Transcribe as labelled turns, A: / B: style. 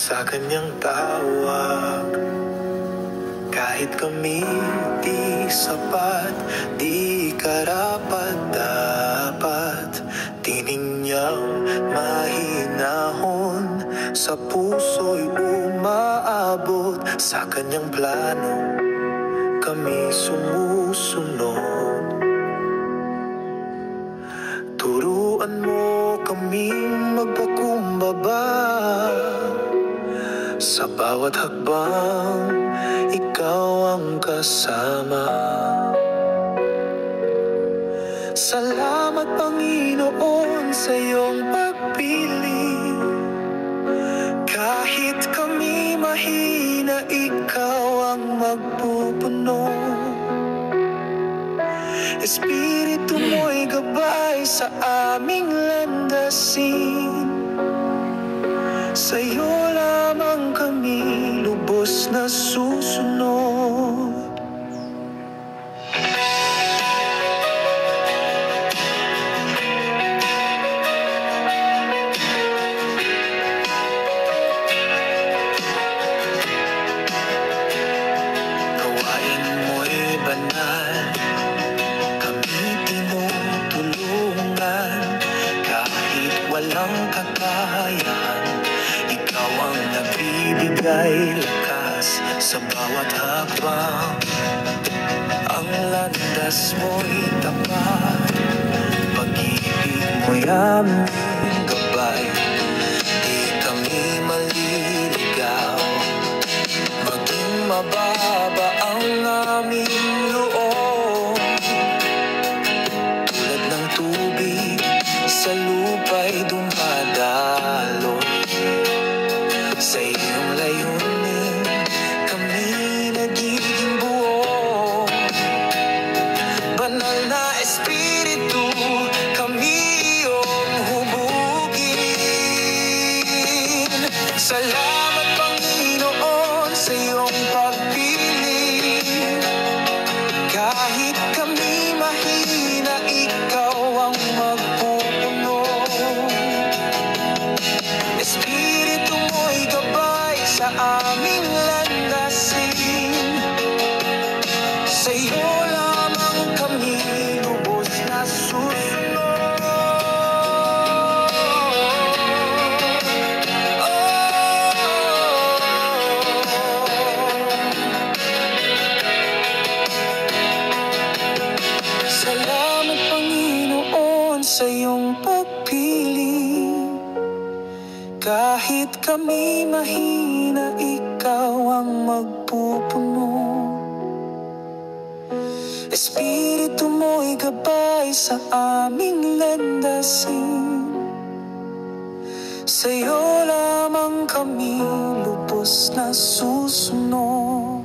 A: sa kanyang tawag. Kahit kami di sapat, di karapat-dapat, tining niyang mahinahon, sa puso'y umaabot. Sa kanyang plano kami sumusunod. Turuan mo kaming magpakumbaba, sa bawat hakbang ikaw ang kasama. Salamat Panginoon sa iyong pagpili. Kahit kami mahina, ikaw ang magpupuno. Espiritu mo'y gabay sa aming landasin. Sa'yo lamang kami lubos na susunod. Gawain mo'y banal, kami tinutulungan. Kahit walang kakayahan, ikaw ang nagbibigay lakas sa bawat hakbang. Ang landas mo'y tapat, pag-ibig mo'y aming gabay. Di kami maliligaw, maging mababa ang aming loob. Tulad ng tubig sa lupa'y dumadaloy, sa iyong layunin kami nagiging buo. Banal na Espiritu, kami iyong hubugin. Salamat Panginoon sa iyong pagpili. Kahit kami mahina, ikaw ang magpupuno. Espiritu mo'y gabay sa aming landasin. Sa'yo lamang kami lubos na susunod. Salamat Panginoon sa iyong pagpili. Kahit kami mahina, ikaw ang magpupuno. Espiritu mo'y gabay sa aming landasin. Sa'yo lamang kami lubos na susunod.